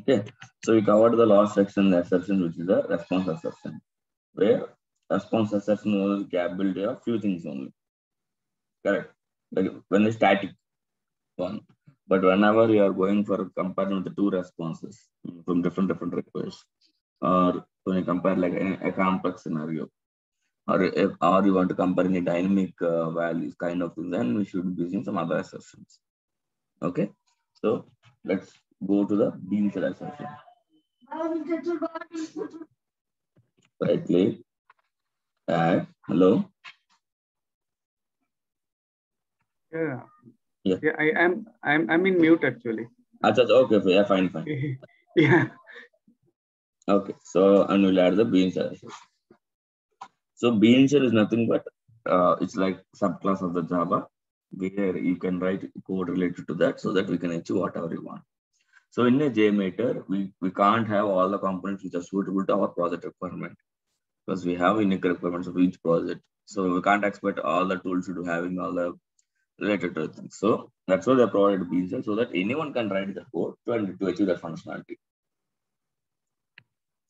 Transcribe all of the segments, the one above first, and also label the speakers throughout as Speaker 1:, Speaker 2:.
Speaker 1: Okay, so we covered the last section, the assertion, which is the response assertion, where response assertion was capability of few things only. Correct. Like when it's static one, but whenever you are going for comparing the two responses from different requests, or when you compare like a complex scenario, or you want to compare any dynamic values kind of thing, then we should be using some other assertions. Okay, so let's go to the bean cell assertion. Right click, add, hello.
Speaker 2: Yeah.
Speaker 1: Yeah.
Speaker 2: Yeah, I'm in mute actually.
Speaker 1: Okay, yeah, fine.
Speaker 2: Yeah.
Speaker 1: Okay, so and we'll add the bean cell assertion. So bean cell is nothing but it's like subclass of the Java where you can write code related to that so that we can achieve whatever you want. So in a JMeter, we can't have all the components which are suitable to our project requirement because we have unique requirements of each project. So we can't expect all the tools to do having all the related to things. So that's why they provided bean cell so that anyone can write the code to achieve that functionality.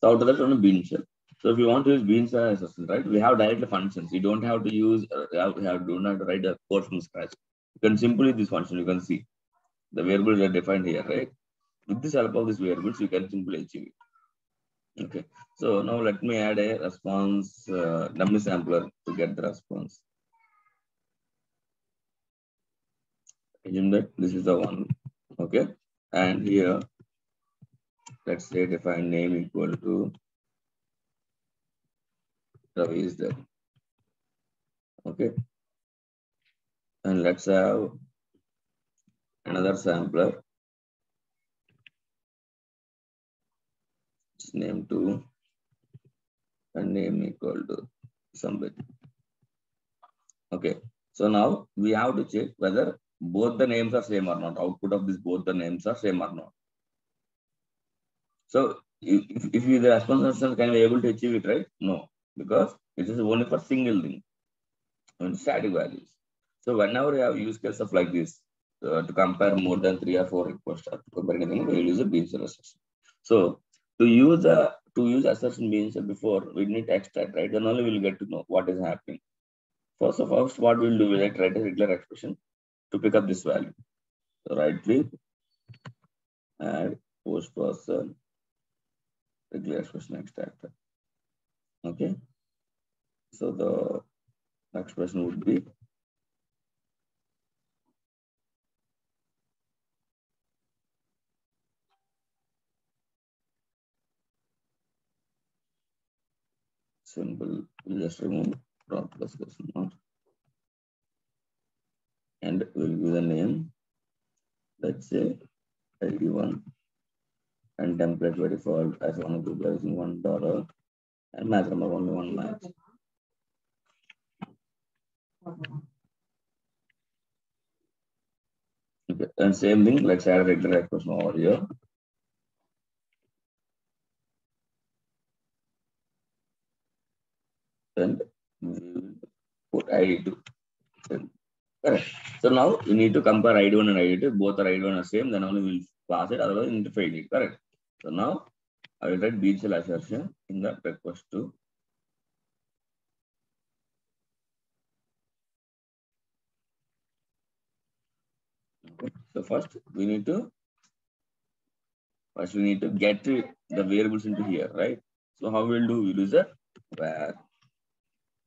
Speaker 1: So out of that, on a bean cell. So if you want to use bean cell assistant, right, we have directly functions. You don't have to use, don't have to write a code from scratch. You can simply this function. You can see the variables are defined here, right? With this help of these variables, you can simply achieve it. Okay. So now let me add a response dummy sampler to get the response. Assume that this is the one. Okay. And here, let's say define name equal to Ravi is there. Okay. And let's have another sampler. It's name 2 and name equal to somebody. Okay. So now we have to check whether both the names are same or not. Output of this both the names are same or not. So if you the response can be able to achieve it, right? No, because it is only for single thing and static values. So whenever you have use case of like this to compare more than 3 or 4 requests or to compare anything, we will use a bean cell assertion. So to use assertion bean cell before we need to extract, right? Then only we'll get to know what is happening. First of all, what we'll do, we'll write a regular expression to pick up this value. So right click, add post person, regular expression extractor. Okay. So the expression would be simple. We'll just remove dot plus question mark and we'll give the name. Let's say ID1 and template by default as one of the pricing $1 and math number only 1 lakh. Okay, and same thing. Let's add a regular expression over here. And we will put ID2. Correct. So now you need to compare ID1 and ID2. Both are ID1 are same. Then only we'll pass it. Otherwise, you need to fail it. Correct. So now I will write bean cell assertion in the request to. Okay. So first we need to get the variables into here, right? So how we'll do? We'll use a where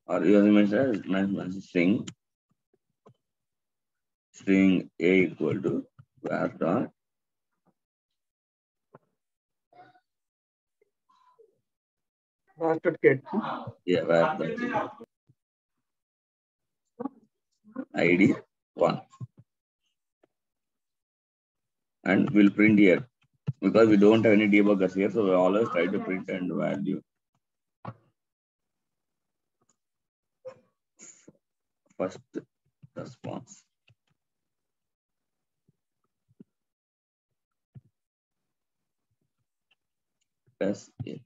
Speaker 1: or you mentioned string a equal to where dot
Speaker 2: Get.
Speaker 1: yeah where dot ID 1 and we'll print here because we don't have any debuggers here, so we always try to print and value first response. Press a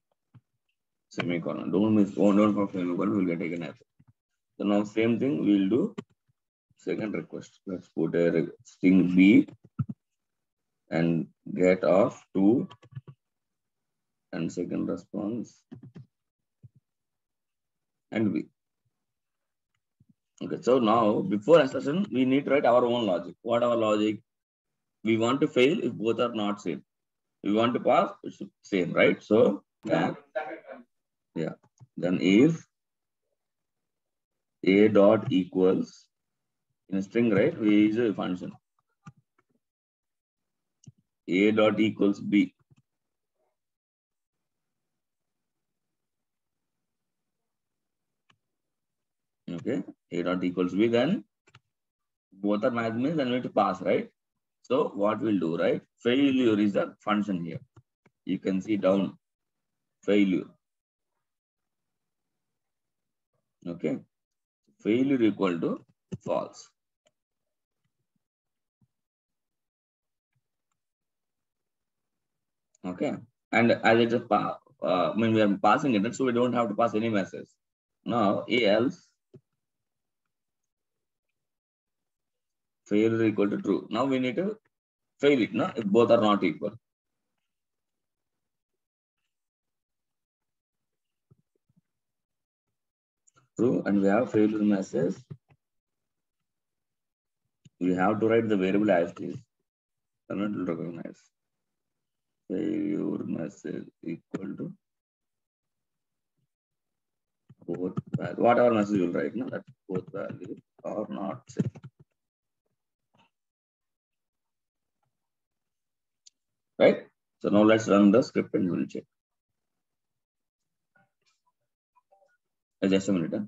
Speaker 1: semicolon. Don't for semicolon, we'll get taken as. So now same thing we'll do second request. Let's put a string B and get of 2 and second response and B. Okay, so now before assertion, we need to write our own logic. What our logic? We want to fail if both are not same. We want to pass, it's same, right? So then, yeah, then if A dot equals in a string, right? We use a function. A dot equals B. Okay, A dot equals B, then both are matched means then we need to pass, right? So what we'll do, right? Failure is the function here. You can see down failure. Okay, failure equal to false. Okay, and as it is when we are passing it, so we don't have to pass any message. Now else failure equal to true. Now we need to fail it, no? If both are not equal. True, and we have failure message. We have to write the variable as it is. Then it will recognize failure message equal to both values. Whatever message you will write, no? That both values are not same. Right? So now let's run the script and we will check. Just a minute. Huh?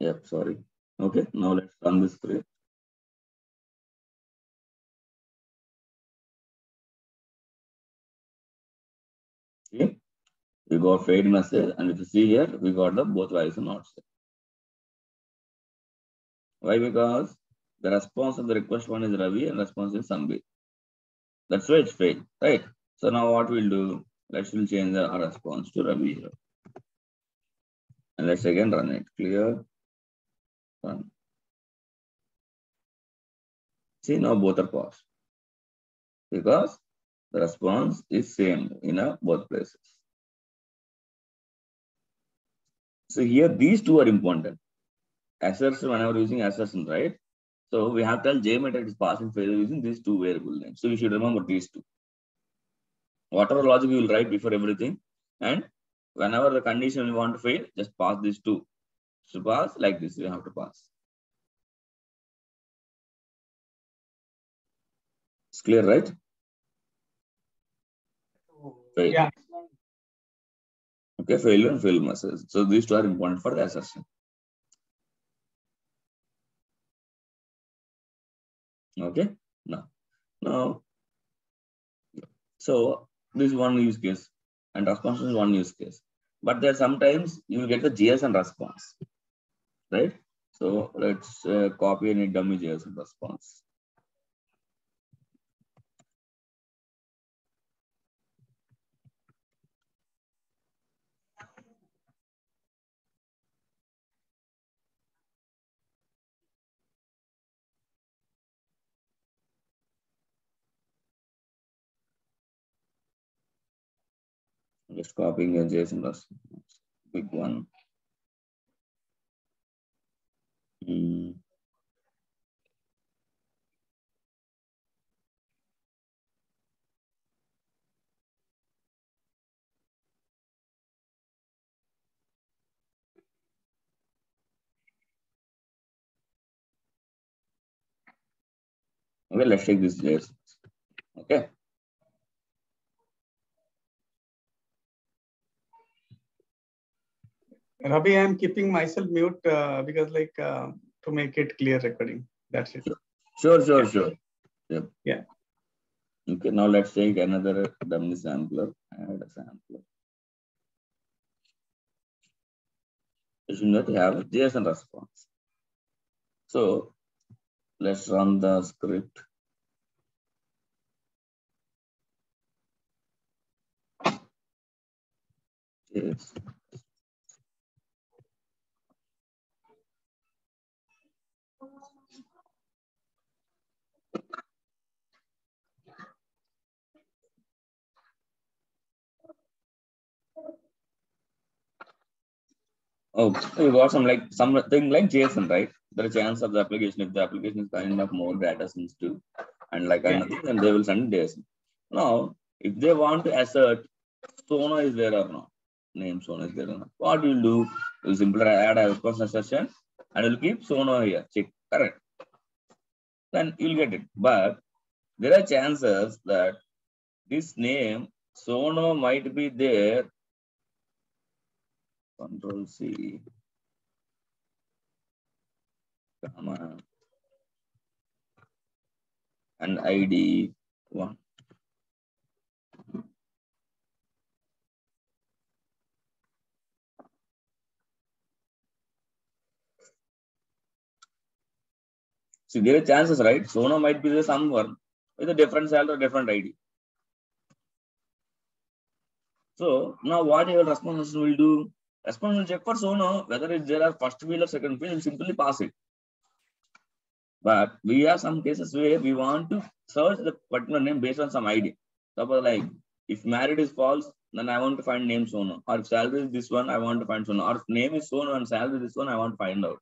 Speaker 1: Yep, sorry. Okay, now let's run this script. Okay, we got failed message, and if you see here, we got the both values are not same. Why? Because the response of the request one is Ravi and response is Sambir. That's why it's failed, right? So now what we'll do, we'll change our response to Ravi here. And let's again run it. Clear, run. See, now both are paused because the response is same in both places. So here these two are important. Assertion, whenever using assertion, right? So we have to tell J method is passing failure using these two variable names. So we should remember these two. Whatever logic we will write before everything, and whenever the condition we want to fail, just pass these two. So pass like this, you have to pass. It's clear, right? Fail.
Speaker 2: Yeah.
Speaker 1: Okay, failure and fail message. So these two are important for the assertion. Okay, now, so this is one use case, and response is one use case. But there sometimes you will get the JSON response, right? So let's copy any dummy JSON response. Just copying a JSON response, big one. Okay, let's take this JSON. Okay.
Speaker 2: Ravi, I'm keeping myself mute because to make it clear recording. That's it.
Speaker 1: Sure.
Speaker 2: Yep. Yeah.
Speaker 1: Okay, now let's take another dummy sampler. Add a sampler. You should not have a JSON response. So let's run the script. Yes. Oh, you got something like JSON, right? The chance of the application, if the application is kind of more data sensitive and like another, then they will send JSON. Now, if they want to assert Sona is there or not, name Sona is there or not, what you'll do, you'll simply add a response assertion and you'll keep Sona here, check, correct. Then you'll get it. But there are chances that this name Sona might be there. Control C. Comma. And ID 1. See, there are chances, right? Sona might be there somewhere with a different salary or different ID. So now what your response will do? Response will check for Sona, whether it's there are first field or second field, will simply pass it. But we have some cases where we want to search the particular name based on some ID. Suppose like if married is false, then I want to find name Sona. Or if salary is this one, I want to find Sona. Or if name is Sona and salary is this one, I want to find out.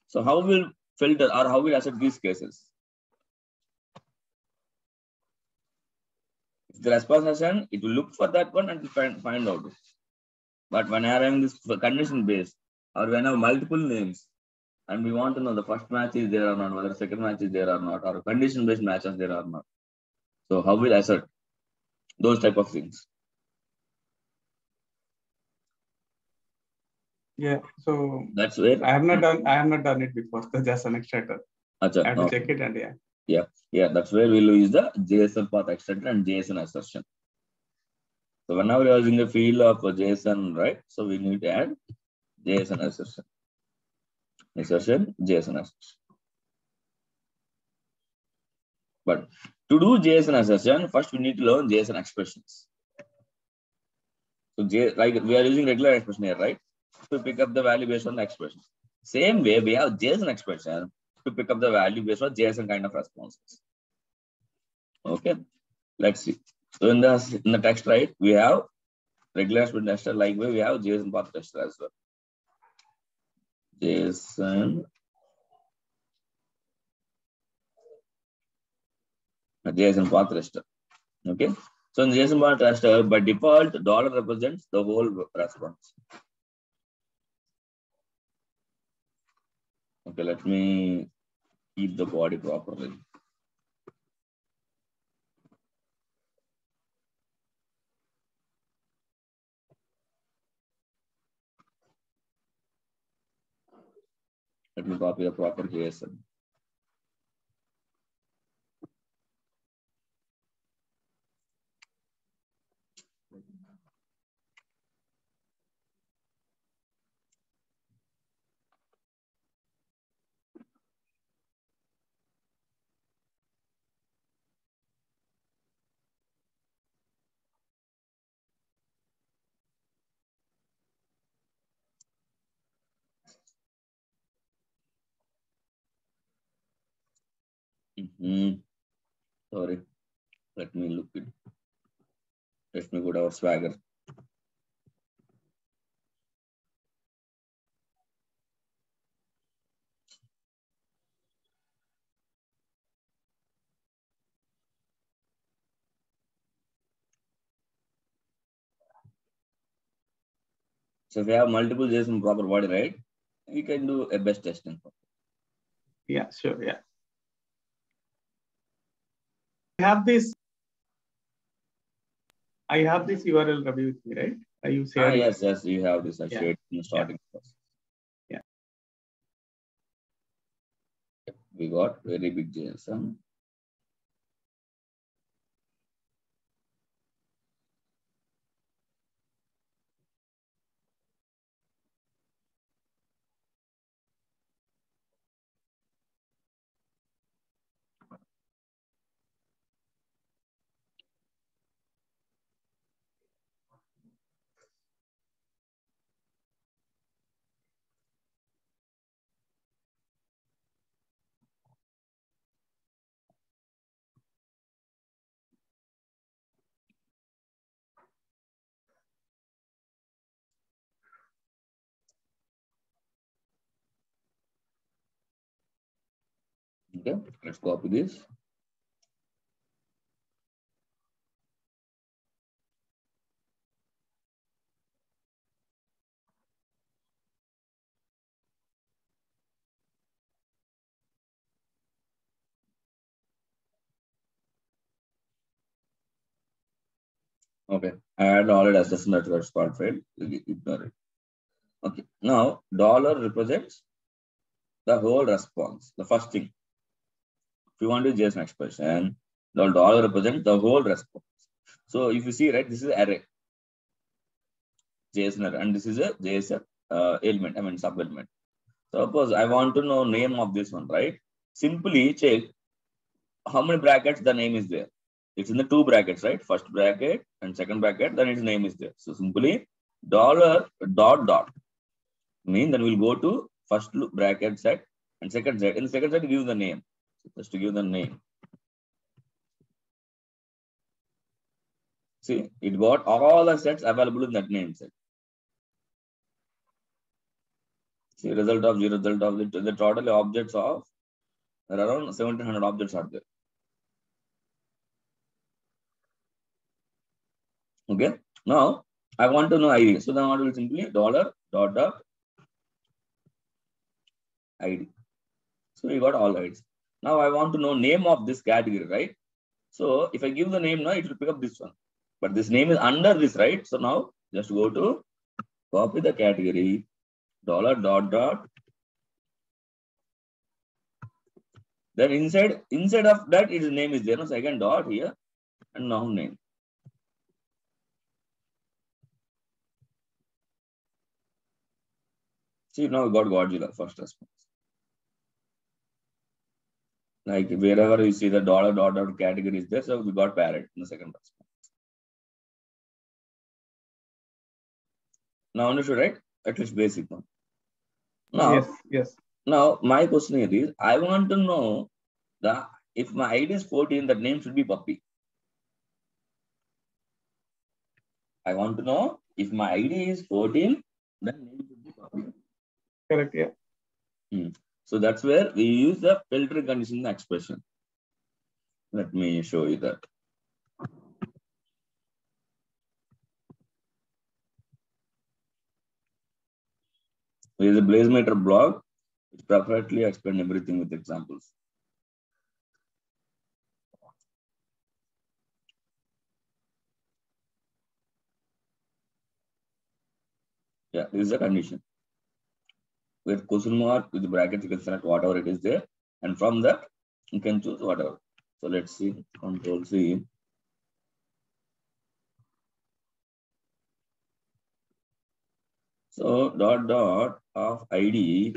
Speaker 1: So how will filter or how will assess these cases? If the response assertion, it will look for that one and find out. But when I am having this condition based, or when I have multiple names, and we want to know the first match is there or not, whether the second match is there or not, or condition based matches there or not. So how will I assert those type of things?
Speaker 2: Yeah, so
Speaker 1: that's where
Speaker 2: I have not done it before. So just an extractor.
Speaker 1: Achha,
Speaker 2: I have to check it and
Speaker 1: yeah, that's where we'll use the JSON path extractor and JSON assertion. So whenever you're using a field of JSON, right? So we need to add JSON assertion, JSON assertion. But to do JSON assertion, first we need to learn JSON expressions. So like we are using regular expression here, right? To pick up the value based on the expression. Same way, we have JSON expression to pick up the value based on JSON kind of responses. Okay, let's see. So in the text, right, we have regular expression tester, like we have JSON path tester as well. JSON path tester. Okay. So in JSON path tester, by default, dollar represents the whole response. Okay, let me keep the body properly. Let me copy the proper JSON. Sorry, let me look it. Let me go to our Swagger. So if we have multiple JSON proper body, right, we can do a best testing.
Speaker 2: Yeah, sure. Yeah. have this. I have this URL, Ravi, with me, right? You shared.
Speaker 1: Yes, you have this. I shared in the starting.
Speaker 2: Yeah.
Speaker 1: We got very big JSON. Okay, let's copy this. Okay, I had already assessed that was called failed. Ignore it. Okay, now dollar represents the whole response. The first thing, if you want to JSON expression, the dollar represents the whole response. So if you see, right, this is array JSON array, and this is a JSON element. I mean sub element. Suppose I want to know name of this one, right? Simply check how many brackets the name is there. It's in the two brackets, right? First bracket and second bracket, then its name is there. So simply dollar dot dot mean then we'll go to first bracket set and second set. In the second set, give the name. So just to give the name. See, it got all the sets available in that name set. See, result of the total objects of around 1700 objects are there. Okay. Now I want to know ID. So then I will simply dollar dot dot ID. So we got all IDs. Now I want to know name of this category, right? So if I give the name now, it will pick up this one. But this name is under this, right? So now just go to copy the category, dollar dot dot. Then inside of that, its name is there. No, second dot here, and now name. See, now we got Godzilla first response. Like wherever you see the dollar dot dot category is there, so we got parrot in the second response. Now understood, right? At least basic one. Now,
Speaker 2: yes.
Speaker 1: Now my question here is, I want to know if my ID is 14, that name should be puppy. I want to know if my ID is 14, then name should be puppy.
Speaker 2: Correct, yeah.
Speaker 1: So that's where we use the filter condition in the expression. Let me show you that. There is a BlazeMeter blog which perfectly explains everything with examples. Yeah, this is a condition. With question mark, with the brackets, you can select whatever it is there. And from that, you can choose whatever. So let's see, Control C. So dot dot of ID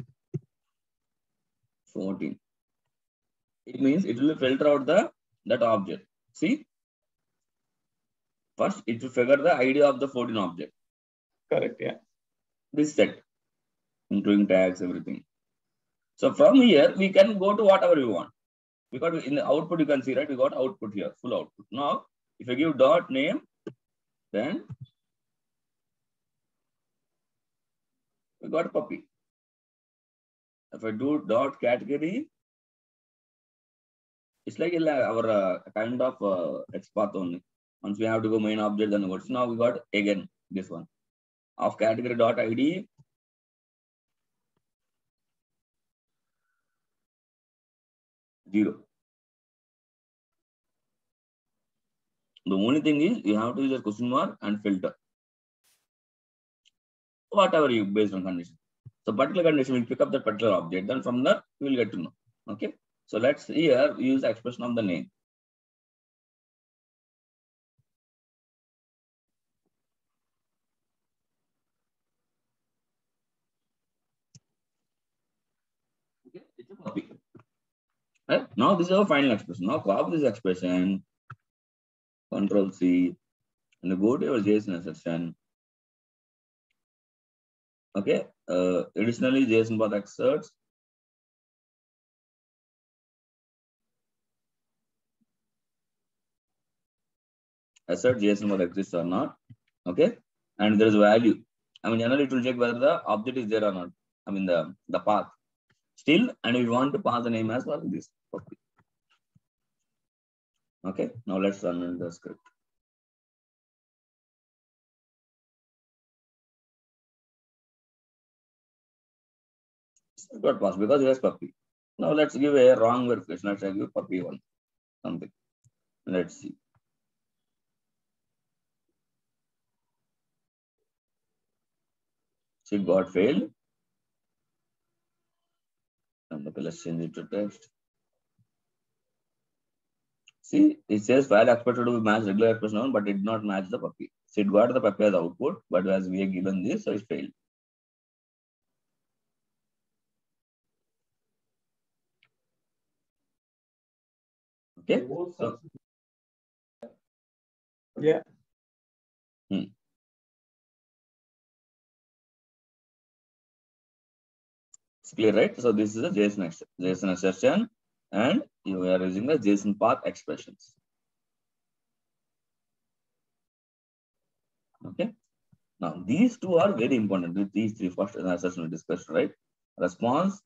Speaker 1: 14. It means it will filter out that object. See? First, it will figure the ID of the 14 object.
Speaker 2: Correct, yeah.
Speaker 1: This set, including tags, everything. So from here, we can go to whatever we want. Because in the output, you can see, right? We got output here, full output. Now, if I give dot name, then we got puppy. If I do dot category, it's like our kind of XPath only. Once we have to go main object, then what? So now we got again this one of category dot ID 0. The only thing is you have to use a question mark and filter. Whatever you based on condition. So particular condition will pick up that particular object. Then from there we will get to know. Okay. So let's here use the expression of the name. Okay, it's a copy. Right? Now this is our final expression. Now copy this expression, Control C, and go to your JSON section. Okay. Additionally, JSON path excerpts. Assert JSON path exists or not. Okay. And there is value. I mean, generally it will check whether the object is there or not. I mean the path. Still, and we want to pass the name as well this. Okay. Now let's run the script. It got passed because it has puppy. Now let's give a wrong verification. Let's give puppy one something. Let's see. So it got failed. And okay, let's change it to text. See, it says file expected to match regular expression, but it did not match the puppy. So it got the puppy as output, but as we have given this, so it failed. Okay. So,
Speaker 2: yeah.
Speaker 1: It's clear, right? So this is a JSON assertion, and you are using the JSON path expressions. Okay. Now these two are very important. With these three first assertion we discussed, right? Response,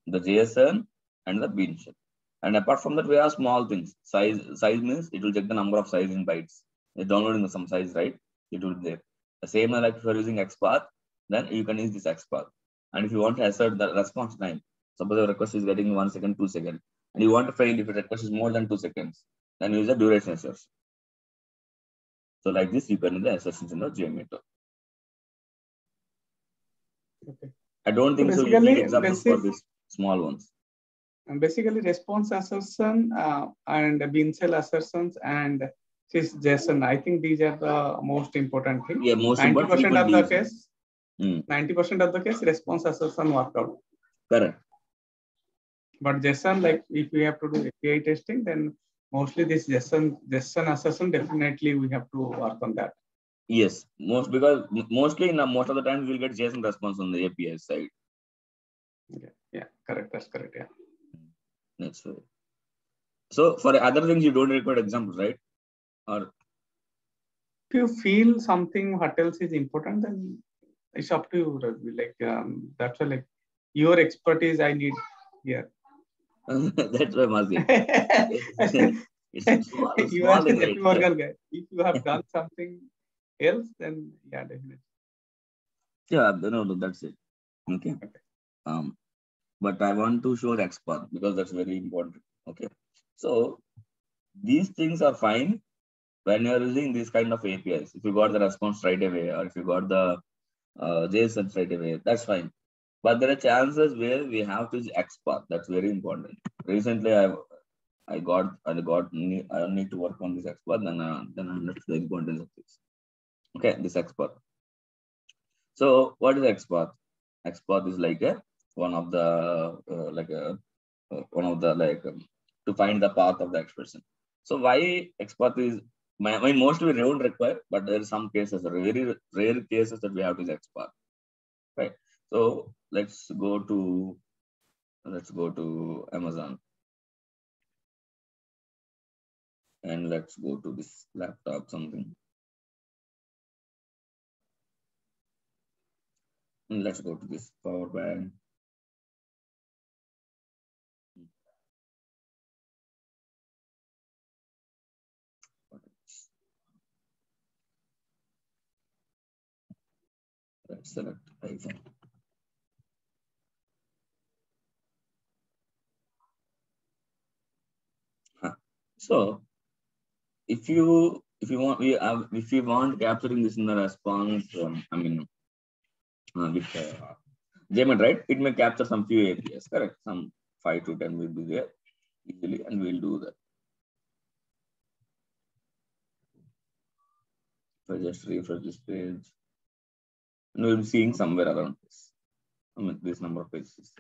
Speaker 1: the JSON, and the bean shell. And apart from that, we have small things. Size means it will check the number of size in bytes. It's downloading some size, right? It will be there. The same like if you're using XPath, then you can use this XPath. And if you want to assert the response time, suppose your request is getting 1 second, 2 seconds, and you want to fail if the request is more than 2 seconds, then use the duration assertion. So like this, you can do the assertions in the JMeter.
Speaker 2: Okay.
Speaker 1: I don't think so. You need examples for these small ones.
Speaker 2: Basically, response assertion and bean cell assertions and this JSON. I think these are the most important things.
Speaker 1: Yeah, most
Speaker 2: 90% of the case. 90% of the case, response assertion worked out.
Speaker 1: Correct.
Speaker 2: But JSON, like if we have to do API testing, then mostly this JSON assertion, definitely we have to work on that.
Speaker 1: Yes, mostly in most of the times we'll get JSON response on the API side.
Speaker 2: Yeah, correct. That's correct. Yeah.
Speaker 1: That's right. So for other things, you don't require examples, right? Or
Speaker 2: if you feel something what else is important, then it's up to you. Like that's why, like your expertise I need here.
Speaker 1: That's why Mazi.
Speaker 2: You are the JP Morgan guy. If you have done something else, then yeah, definitely.
Speaker 1: Yeah, no, that's it. Okay. But I want to show the XPath because that's very important. Okay. So these things are fine when you're using these kind of APIs. If you got the response right away, or if you got the JSON right away, that's fine. But there are chances where we have to use XPath. That's very important. Recently, I need to work on this XPath. Then I understood the importance of this. Okay, this XPath. So what is XPath? XPath is like one of the to find the path of the expression. So why XPath is mostly we don't require, but there are some cases, very rare cases that we have to use XPath. Right. So let's go to Amazon. And let's go to this laptop something. And let's go to this power bank. Let's select iPhone. So if you want capturing this in the response, with JMeter, right? It may capture some few APIs, correct? Some 5 to 10 will be there easily, and we'll do that. If I just refresh this page, and we'll be seeing somewhere around this. This number of pages.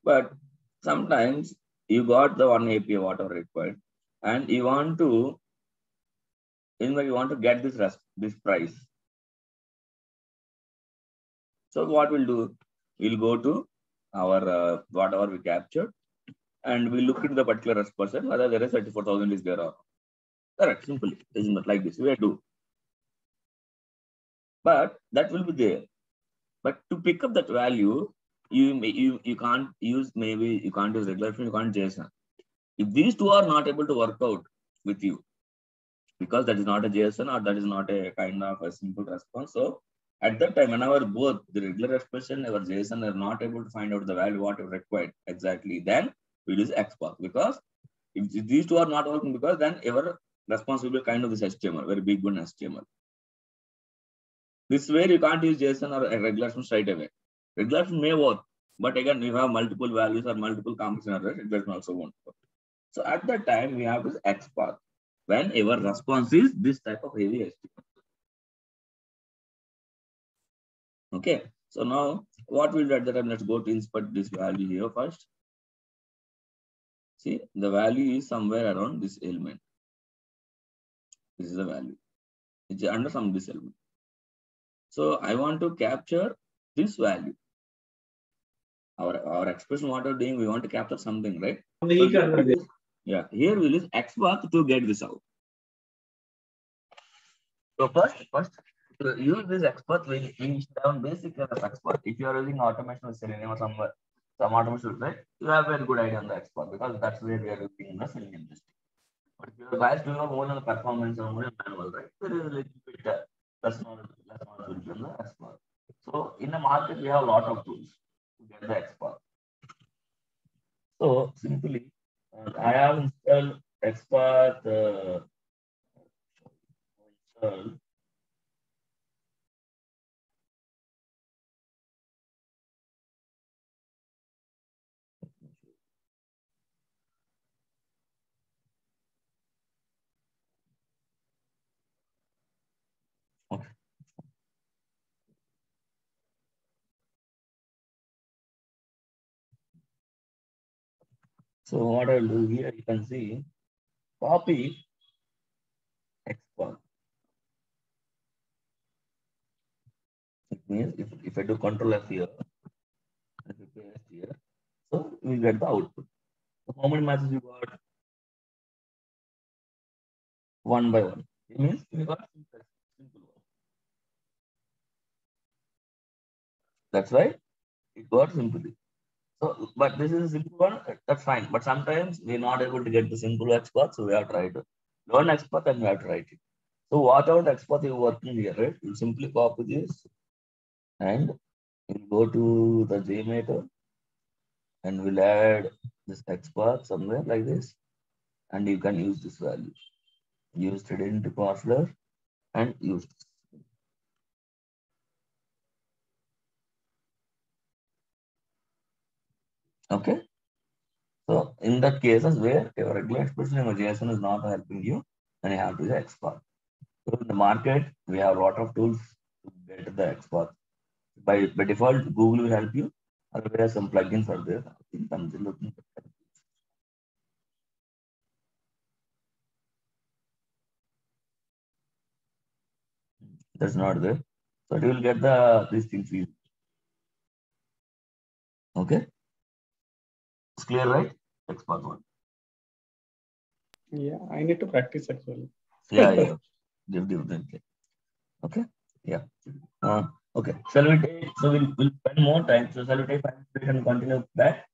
Speaker 1: But sometimes you got the one API whatever required, and you want to get this price. So what we'll do? We'll go to our whatever we captured, and we look into the particular person whether there is 34,000 is there or not. Correct. Simply, isn't it like this? We do. But that will be there. But to pick up that value, you can't use regular function, you can't JSON. If these two are not able to work out with you, because that is not a JSON or that is not a kind of a simple response. So at that time, whenever both the regular expression or JSON are not able to find out the value what is required exactly, then we use XPath. Because if these two are not working, because then our response will be kind of this HTML, very big one HTML. This way you can't use JSON or a regular function straight away. Regular function may work, but again, we have multiple values or multiple combination errors, it doesn't also won't work. So at that time, we have this XPath. When our response is this type of heavy HTML. Okay. So now what we'll do at the time, let's go to insert this value here first. See, the value is somewhere around this element. This is the value. It's under some this element. So I want to capture this value. Our expression what we're doing, we want to capture something, right? So here we'll use XPath to get this out. So first to use this XPath, we should have basic level of XPath. If you are using automation with Selenium or some automation, right? You have a very good idea on the XPath because that's where we are looking in the Selenium industry. But if you guys do not own the performance or manual, right? There is a little bit less knowledge on the XPath. So in the market, we have a lot of tools to get the XPath. So simply, I have installed XPath. Okay. So what I'll do here, you can see copy XPath. It means if I do Control F here, if you paste here, so we get the output. So how many matches you got? One by one. It means we got simple one. That's right. It got simply. So, but this is a simple one, that's fine. But sometimes we're not able to get the simple XPath, so we have tried to learn XPath and we have tried it. So whatever XPath you're working here, right? You simply copy this and we'll go to the JMeter and we'll add this XPath somewhere like this, and you can use this value. Use identity parser and use this. Okay. So in that cases where your regular expression in JSON is not helping you, then you have to use XPath. So in the market, we have a lot of tools to get the XPath. By default, Google will help you. Otherwise, some plugins are there. I think I'm still looking for them. That's not there. So you will get these things easy. Okay. It's clear, right? XPath one.
Speaker 2: Yeah, I need to practice actually.
Speaker 1: Yeah. Definitely. Okay. Yeah. Okay. Shall we take? So we'll spend more time. So shall we take 5 minutes and continue that?